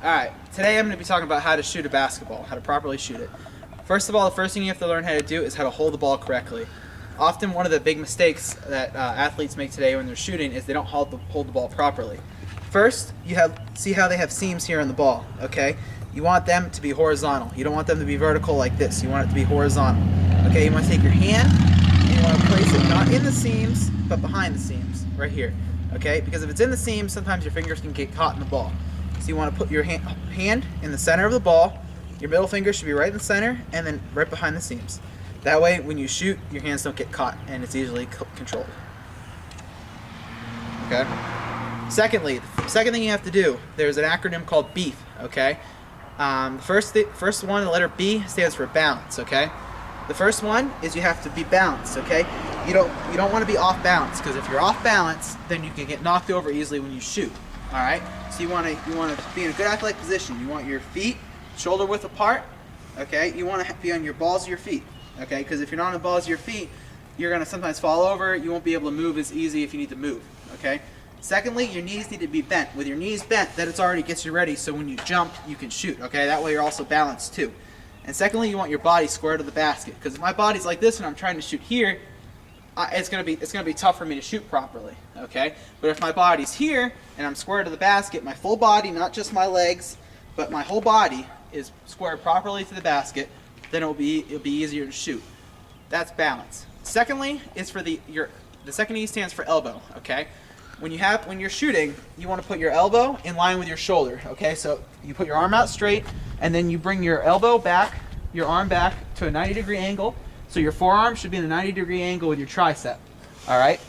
Alright, today I'm going to be talking about how to shoot a basketball, how to properly shoot it. First of all, the first thing you have to learn how to do is how to hold the ball correctly. Often one of the big mistakes that athletes make today when they're shooting is they don't hold the ball properly. First, see how they have seams here on the ball, okay? You want them to be horizontal. You don't want them to be vertical like this. You want it to be horizontal. Okay, you want to take your hand and you want to place it not in the seams, but behind the seams, right here. Okay, because if it's in the seams, sometimes your fingers can get caught in the ball. So you want to put your hand in the center of the ball, your middle finger should be right in the center, and then right behind the seams. That way, when you shoot, your hands don't get caught, and it's easily controlled. Okay? Secondly, the second thing you have to do, there's an acronym called BEEF, okay? The first one, the letter B, stands for balance, okay? The first one is you have to be balanced, okay? You don't want to be off balance, because if you're off balance, then you can get knocked over easily when you shoot. All right, so you want to be in a good athletic position. You want your feet shoulder width apart. Okay, you want to be on your balls of your feet. Okay, because if you're not on the balls of your feet, you're gonna sometimes fall over. You won't be able to move as easy if you need to move. Okay. Secondly, your knees need to be bent. With your knees bent, that already gets you ready. So when you jump, you can shoot. Okay, that way you're also balanced too. And secondly, you want your body square to the basket. Because if my body's like this and I'm trying to shoot here, it's gonna be tough for me to shoot properly, okay? But if my body's here and I'm square to the basket, my full body, not just my legs, but my whole body is squared properly to the basket, then it'll be easier to shoot. That's balance. Secondly, is for the second E stands for elbow, okay? When you're shooting, you want to put your elbow in line with your shoulder, okay? So you put your arm out straight, and then you bring your elbow back, your arm back to a 90-degree angle. So your forearm should be in a 90-degree angle with your tricep. All right.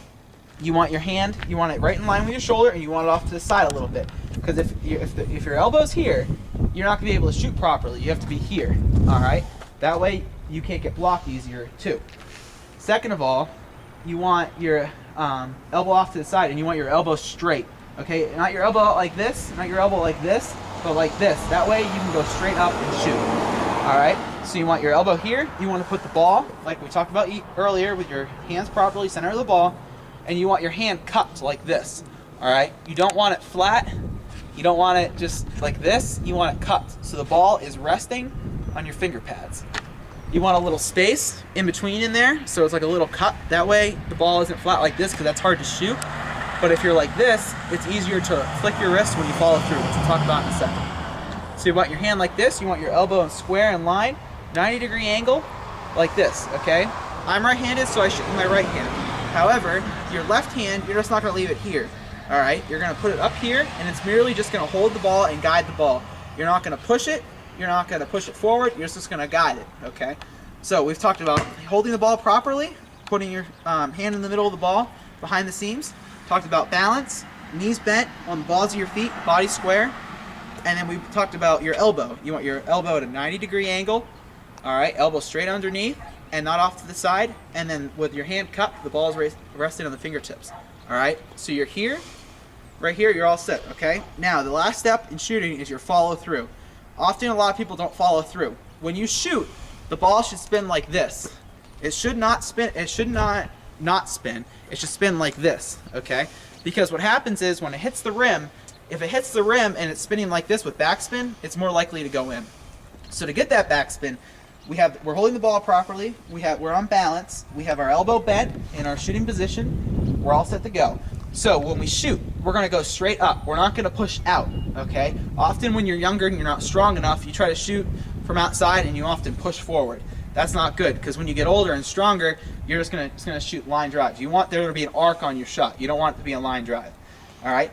You want your hand, you want it right in line with your shoulder, and you want it off to the side a little bit. Because if your elbow's here, you're not gonna be able to shoot properly. You have to be here. All right. That way you can't get blocked easier too. Second of all, you want your elbow off to the side, and you want your elbow straight. Okay. Not your elbow out like this, not your elbow like this, but like this. That way you can go straight up and shoot. All right. So you want your elbow here, you want to put the ball, like we talked about earlier, with your hands properly, center of the ball, and you want your hand cupped like this, all right? You don't want it flat, you don't want it just like this, you want it cupped, so the ball is resting on your finger pads. You want a little space in between in there, so it's like a little cup, that way the ball isn't flat like this, because that's hard to shoot, but if you're like this, it's easier to flick your wrist when you follow through, which we'll talk about in a second. So you want your hand like this, you want your elbow in square in line, 90-degree angle, like this, okay? I'm right-handed, so I shoot with my right hand. However, your left hand, you're just not gonna leave it here, all right? You're gonna put it up here, and it's merely just gonna hold the ball and guide the ball. You're not gonna push it, you're not gonna push it forward, you're just gonna guide it, okay? So we've talked about holding the ball properly, putting your hand in the middle of the ball, behind the seams, talked about balance, knees bent on the balls of your feet, body square, and then we talked about your elbow. You want your elbow at a 90-degree angle, all right, elbow straight underneath and not off to the side, and then with your hand cupped, the ball is resting on the fingertips. All right, so you're here, right here, you're all set, okay? Now, the last step in shooting is your follow through. Often a lot of people don't follow through. When you shoot, the ball should spin like this. It should not spin, it should not spin, it should spin like this, okay? Because what happens is when it hits the rim, if it hits the rim and it's spinning like this with backspin, it's more likely to go in. So to get that backspin, we're holding the ball properly, we're on balance, we have our elbow bent in our shooting position, we're all set to go. So when we shoot, we're gonna go straight up. We're not gonna push out, okay? Often when you're younger and you're not strong enough, you try to shoot from outside and you often push forward. That's not good, because when you get older and stronger, you're just gonna shoot line drives. You want there to be an arc on your shot. You don't want it to be a line drive, all right?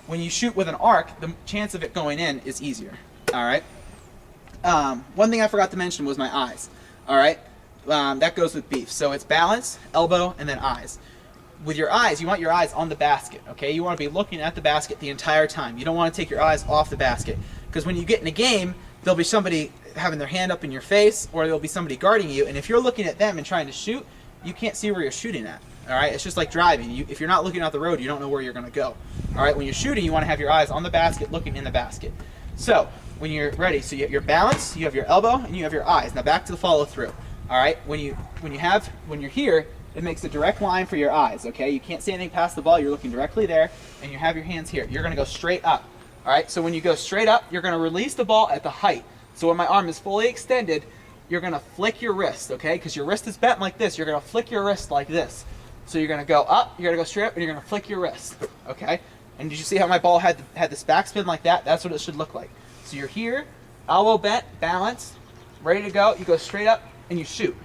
When you shoot with an arc, the chance of it going in is easier, all right? One thing I forgot to mention was my eyes, all right? That goes with beef. So it's balance, elbow, and then eyes. With your eyes, you want your eyes on the basket, okay? You want to be looking at the basket the entire time. You don't want to take your eyes off the basket, because when you get in a game, there'll be somebody having their hand up in your face, or there'll be somebody guarding you, and if you're looking at them and trying to shoot, you can't see where you're shooting at, all right? It's just like driving. If you're not looking out the road, you don't know where you're going to go, all right? When you're shooting, you want to have your eyes on the basket, looking in the basket. So when you're ready, so you have your balance, you have your elbow, and you have your eyes. Now back to the follow through. All right, when you're here, it makes a direct line for your eyes, okay? You can't see anything past the ball, you're looking directly there, and you have your hands here. You're gonna go straight up, All right, so when you go straight up, you're gonna release the ball at the height. So when my arm is fully extended, you're gonna flick your wrist, okay? Because your wrist is bent like this, you're gonna flick your wrist like this. So you're gonna go up, you're gonna go straight up, and you're gonna flick your wrist, okay? And did you see how my ball had this backspin like that? That's what it should look like. So you're here, elbow bent, balanced, ready to go. You go straight up and you shoot.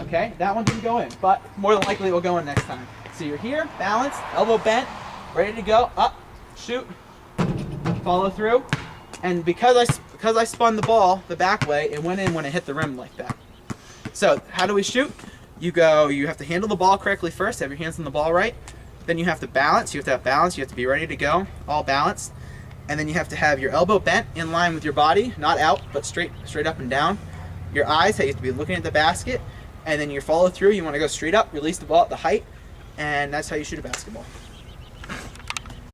Okay, that one didn't go in, but more than likely it will go in next time. So you're here, balanced, elbow bent, ready to go, up, shoot, follow through. And because I spun the ball the back way, it went in when it hit the rim like that. So how do we shoot? You have to handle the ball correctly first, have your hands on the ball right. Then you have to balance, you have to have balance, you have to be ready to go, all balanced. And then you have to have your elbow bent in line with your body, not out, but straight up and down. Your eyes, you have to be looking at the basket. And then your follow through, you want to go straight up, release the ball at the height, and that's how you shoot a basketball.